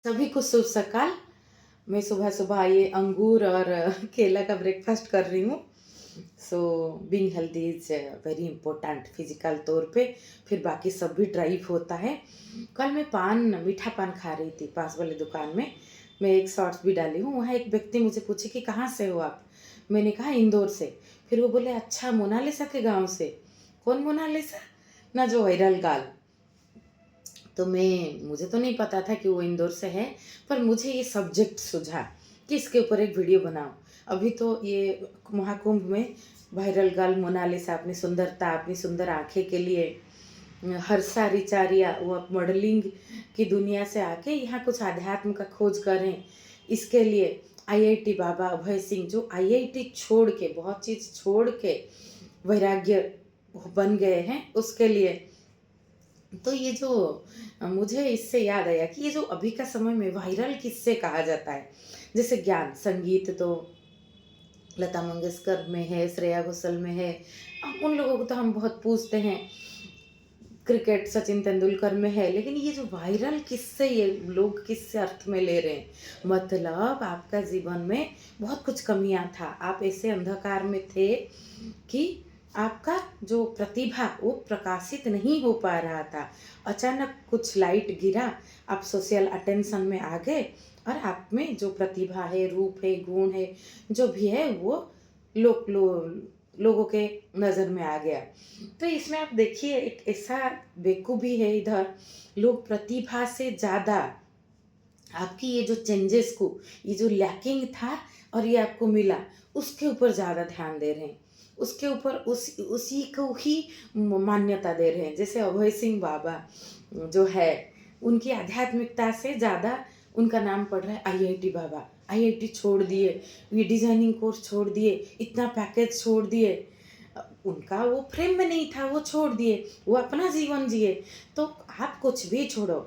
सभी को शुभ सकाल। मैं सुबह-सुबह ये अंगूर और केला का ब्रेकफ़ास्ट कर रही हूँ। So being healthy is very important physical तौर पे, फिर बाकी सब भी ड्राइव होता है। कल मैं मीठा पान खा रही थी पास वाली दुकान में। मैं एक शॉर्ट्स भी डाली हूँ, वहाँ एक व्यक्ति मुझे पूछे कि कहाँ से हो आप? मैंने कहा इंदौर से। फिर वो बोले अच्छा मोनालिसा के गाँव से। कौन मोनालिसा? ना जो वायरल गर्ल। तो मुझे तो नहीं पता था कि वो इंदौर से है, पर मुझे ये सब्जेक्ट सूझा कि इसके ऊपर एक वीडियो बनाऊँ। अभी तो ये महाकुंभ में वायरल गर्ल मोनालिसा अपनी सुंदरता, अपनी सुंदर आँखें के लिए हर्षा रिचारिया वो अब मॉडलिंग की दुनिया से आके यहाँ कुछ अध्यात्म का खोज करें। इसके लिए आईआईटी बाबा अभय सिंह जो आईआईटी छोड़ के, बहुत चीज़ छोड़ के वैराग्य बन गए हैं, उसके लिए तो ये जो मुझे इससे याद आया कि ये जो अभी का समय में वायरल किससे कहा जाता है, जैसे ज्ञान संगीत तो लता मंगेशकर में है, श्रेया घोषाल में है। उन लोगों को तो हम बहुत पूछते हैं। क्रिकेट सचिन तेंदुलकर में है, लेकिन ये जो वायरल किससे ये लोग किस अर्थ में ले रहे हैं, मतलब आपका जीवन में बहुत कुछ कमियां था, आप ऐसे अंधकार में थे कि आपका जो प्रतिभा वो प्रकाशित नहीं हो पा रहा था। अचानक कुछ लाइट गिरा, आप सोशल अटेंशन में आ गए और आप में जो प्रतिभा है, रूप है, गुण है, जो भी है वो लोगों के नज़र में आ गया। तो इसमें आप देखिए एक ऐसा बेवकूफ़ी है इधर, लोग प्रतिभा से ज़्यादा आपकी ये जो चेंजेस को, ये जो लैकिंग था और ये आपको मिला, उसके ऊपर ज़्यादा ध्यान दे रहे हैं। उसके ऊपर उसी को ही मान्यता दे रहे हैं। जैसे अभय सिंह बाबा जो है, उनकी आध्यात्मिकता से ज़्यादा उनका नाम पड़ रहा है आईआईटी बाबा। आईआईटी छोड़ दिए, ये डिज़ाइनिंग कोर्स छोड़ दिए, इतना पैकेज छोड़ दिए। उनका वो फ्रेम में नहीं था, वो छोड़ दिए, वो अपना जीवन जिए। तो आप कुछ भी छोड़ो,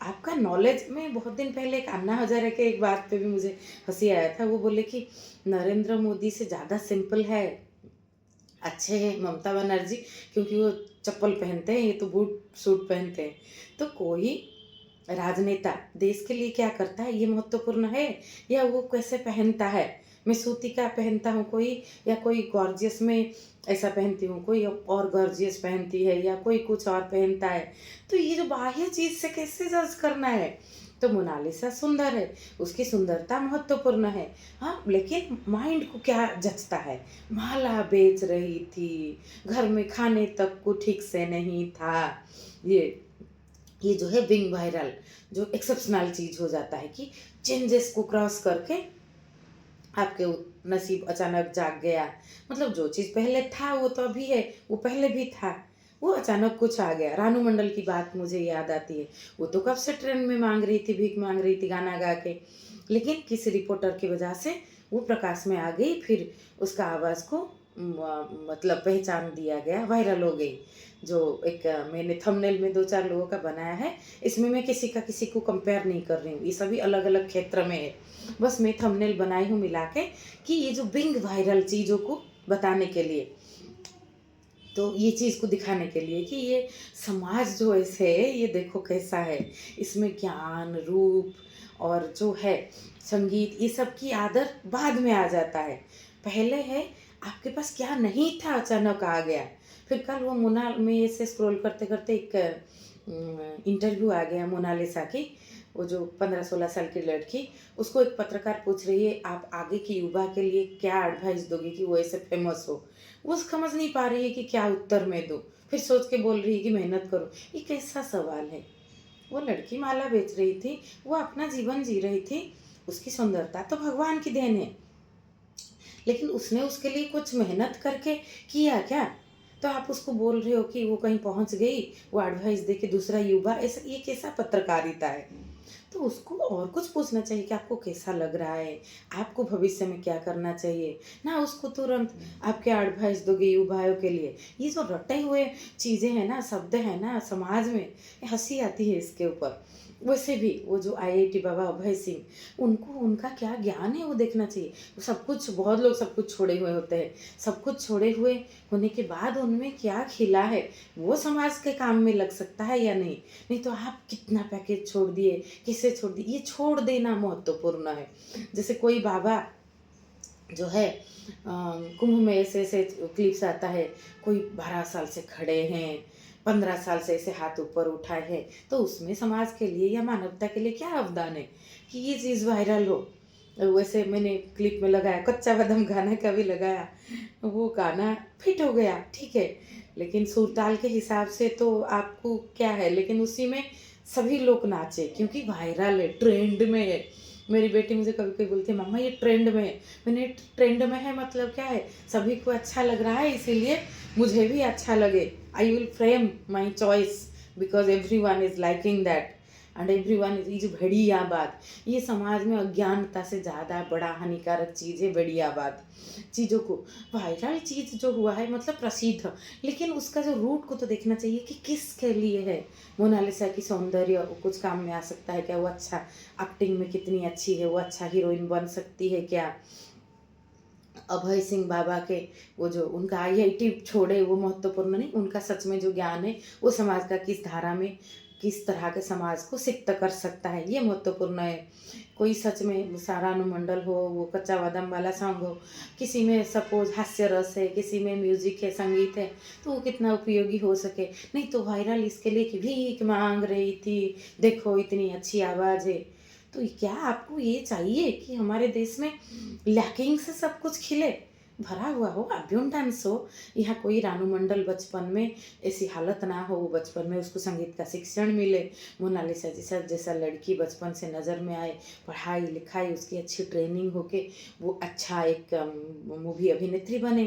आपका नॉलेज में बहुत दिन पहले एक अन्ना हज़ारे के एक बात पे भी मुझे हँसी आया था। वो बोले कि नरेंद्र मोदी से ज़्यादा सिंपल है, अच्छे हैं ममता बनर्जी, क्योंकि वो चप्पल पहनते हैं, ये तो बूट सूट पहनते हैं। तो कोई राजनेता देश के लिए क्या करता है ये महत्वपूर्ण है, या वो कैसे पहनता है। मैं सूती का पहनता हूँ कोई, या कोई गॉर्जियस में ऐसा पहनती हूँ, कोई और गॉर्जियस पहनती है, या कोई कुछ और पहनता है। तो ये जो बाह्य चीज़ से कैसे जज करना है। तो मोनालिसा सुंदर है, उसकी सुंदरता महत्वपूर्ण है, हाँ, लेकिन माइंड को क्या जचता है। माला बेच रही थी, घर में खाने तक को ठीक से नहीं था। ये ये जो है बिंग वायरल जो एक्सेप्शनल चीज़ हो जाता है कि चेंजेस को क्रॉस करके आपके नसीब अचानक जाग गया। मतलब जो चीज़ पहले था वो तो अभी है, वो पहले भी था, वो अचानक कुछ आ गया। रानू मंडल की बात मुझे याद आती है। वो तो कब से ट्रेंड में मांग रही थी, भीख मांग रही थी गाना गा के, लेकिन किसी रिपोर्टर की वजह से वो प्रकाश में आ गई। फिर उसका आवाज़ को मतलब पहचान दिया गया, वायरल हो गई। जो एक मैंने थंबनेल में 2-4 लोगों का बनाया है। इसमें मैं किसी का किसी को कंपेयर नहीं कर रही हूँ, ये सभी अलग-अलग क्षेत्र में है। बस मैं थंबनेल बनाई हूँ मिला के कि ये जो बिंग वायरल चीज़ों को बताने के लिए, तो ये चीज़ को दिखाने के लिए कि ये समाज जो ऐसे है, ये देखो कैसा है। इसमें ज्ञान, रूप और जो है संगीत, ये सब की आदर बाद में आ जाता है। पहले है आपके पास क्या नहीं था, अचानक आ गया। फिर कल वो मोना में ऐसे स्क्रॉल करते-करते एक इंटरव्यू आ गया मोनालिसा की। वो जो 15-16 साल की लड़की, उसको एक पत्रकार पूछ रही है, "आप आगे की युवा के लिए क्या एडवाइस दोगे कि वो ऐसे फेमस हो?" वो समझ नहीं पा रही है कि क्या उत्तर मैं दूँ। फिर सोच के बोल रही है कि मेहनत करो। ये कैसा सवाल है? वो लड़की माला बेच रही थी, वो अपना जीवन जी रही थी, उसकी सुंदरता तो भगवान की देन है। लेकिन उसने उसके लिए कुछ मेहनत करके किया क्या? तो आप उसको बोल रहे हो कि वो कहीं पहुँच गई, वो एडवाइस दे के दूसरा युवा, ऐसा ये कैसा पत्रकारिता है? तो उसको और कुछ पूछना चाहिए कि आपको कैसा लग रहा है, आपको भविष्य में क्या करना चाहिए, ना उसको तुरंत आप क्या एडवाइस दोगे युवाओं के लिए। ये जो रटे हुए चीज़ें हैं ना, शब्द हैं ना समाज में, ये हँसी आती है इसके ऊपर। वैसे भी वो जो आईआईटी बाबा अभय सिंह, उनको उनका क्या ज्ञान है वो देखना चाहिए। वो सब कुछ, बहुत लोग सब कुछ छोड़े हुए होते हैं, सब कुछ छोड़े हुए होने के बाद उनमें क्या खिला है, वो समाज के काम में लग सकता है या नहीं। नहीं तो आप कितना पैकेज छोड़ दिए, किसे छोड़ दिए, ये छोड़ देना महत्वपूर्ण है। जैसे कोई बाबा जो है कुंभ में ऐसे ऐसे क्लिप्स आता है, कोई 12 साल से खड़े हैं, 15 साल से ऐसे हाथ ऊपर उठाए हैं, तो उसमें समाज के लिए या मानवता के लिए क्या अवदान है कि ये चीज़ वायरल हो। वैसे मैंने क्लिप में लगाया, कच्चा बादाम गाना का भी लगाया, वो गाना फिट हो गया, ठीक है, लेकिन सुर ताल के हिसाब से तो आपको क्या है, लेकिन उसी में सभी लोग नाचे क्योंकि वायरल है, ट्रेंड में है। मेरी बेटी मुझे कभी कभी बोलती है, मम्मा ये ट्रेंड में है। मैंने, ट्रेंड में है मतलब क्या है, सभी को अच्छा लग रहा है इसीलिए मुझे भी अच्छा लगे। I will frame my choice because every one is liking that and every one is बढ़िया बात। ये समाज में अज्ञानता से ज़्यादा बड़ा हानिकारक चीज़ है बढ़िया बात। चीज़ों को, वायरल चीज़ जो हुआ है मतलब प्रसिद्ध, लेकिन उसका जो रूट को तो देखना चाहिए कि किसके लिए है। मोनालिसा की सौंदर्य कुछ काम में आ सकता है क्या, वो अच्छा एक्टिंग में कितनी अच्छी है, वो अच्छा हीरोइन बन सकती है क्या। अभय सिंह बाबा के वो जो उनका आईआईटी छोड़े वो महत्वपूर्ण नहीं, उनका सच में जो ज्ञान है वो समाज का किस धारा में, किस तरह के समाज को सिक्त कर सकता है, ये महत्वपूर्ण है। कोई सच में सारा अनुमंडल हो, वो कच्चा बादाम वाला सॉन्ग हो, किसी में सपोज हास्य रस है, किसी में म्यूजिक है, संगीत है, तो वो कितना उपयोगी हो सके। नहीं तो वायरल इसके लिए कि भीख मांग रही थी, देखो इतनी अच्छी आवाज़ है। तो क्या आपको ये चाहिए कि हमारे देश में लैकिंग से सब कुछ खिले, भरा हुआ हो, अब्यूंडेंस हो। यहाँ कोई रानू मंडल बचपन में ऐसी हालत ना हो, वो बचपन में उसको संगीत का शिक्षण मिले, मोनालिसा जैसा लड़की बचपन से नज़र में आए, पढ़ाई लिखाई उसकी अच्छी ट्रेनिंग होके वो अच्छा एक मूवी अभिनेत्री बने।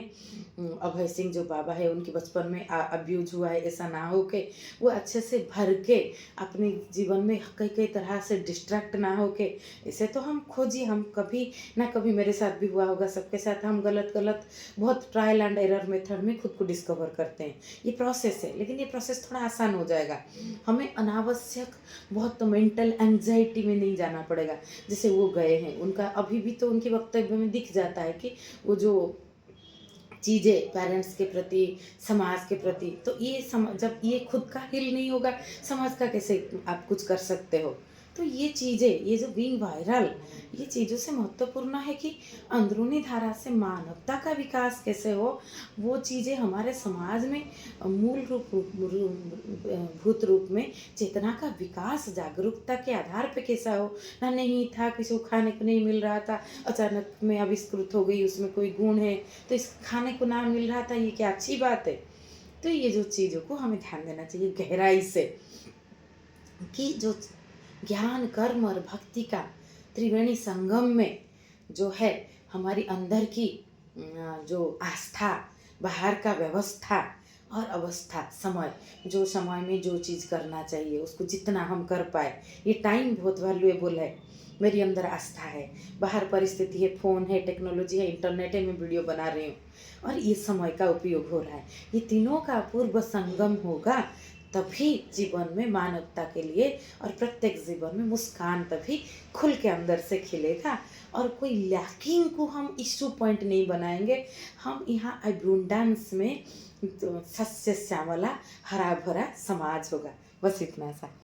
अभय सिंह जो बाबा है उनके बचपन में अब्यूज हुआ है ऐसा ना हो के वो अच्छे से भर के अपने जीवन में कई कई तरह से डिस्ट्रैक्ट ना हो के। इसे तो हम खोजिए, हम कभी ना कभी, मेरे साथ भी हुआ होगा, सबके साथ, हम गलत गलत बहुत ट्रायल एंड एरर मेथड में खुद को डिस्कवर करते हैं। ये प्रोसेस है, लेकिन ये प्रोसेस थोड़ा आसान हो जाएगा। हमें अनावश्यक बहुत मेंटल एंजाइटी में नहीं जाना पड़ेगा। जैसे वो गए हैं, उनका अभी भी तो उनके वक्तव्य में दिख जाता है कि वो जो चीज़ें पेरेंट्स के प्रति, समाज के प्रति, तो ये जब ये खुद का हील नहीं होगा, समाज का कैसे आप कुछ कर सकते हो। तो ये चीज़ें, ये जो बीइंग वायरल, ये चीज़ों से महत्वपूर्ण है कि अंदरूनी धारा से मानवता का विकास कैसे हो, वो चीज़ें हमारे समाज में मूल भूत रूप में चेतना का विकास जागरूकता के आधार पे कैसा हो ना। नहीं था, किसी को खाने को नहीं मिल रहा था, अचानक में आविष्कृत हो गई, उसमें कोई गुण है तो इस खाने को ना मिल रहा था, ये क्या अच्छी बात है। तो ये जो चीज़ों को हमें ध्यान देना चाहिए गहराई से कि जो ज्ञान कर्म और भक्ति का त्रिवेणी संगम में जो है हमारी अंदर की जो आस्था, बाहर का व्यवस्था और अवस्था, समय, जो समय में जो चीज़ करना चाहिए उसको जितना हम कर पाए, ये टाइम बहुत वैल्यूएबल है। मेरी अंदर आस्था है, बाहर परिस्थिति है, फ़ोन है, टेक्नोलॉजी है, इंटरनेट है, मैं वीडियो बना रही हूँ और ये समय का उपयोग हो रहा है। ये तीनों का अपूर्व संगम होगा तभी जीवन में मानवता के लिए और प्रत्येक जीवन में मुस्कान तभी खुल के अंदर से खिलेगा। और कोई लैकिंग को हम इशू पॉइंट नहीं बनाएंगे। हम यहाँ अबुंडेंस में तो सस्य श्यामला हरा भरा समाज होगा। बस इतना सा।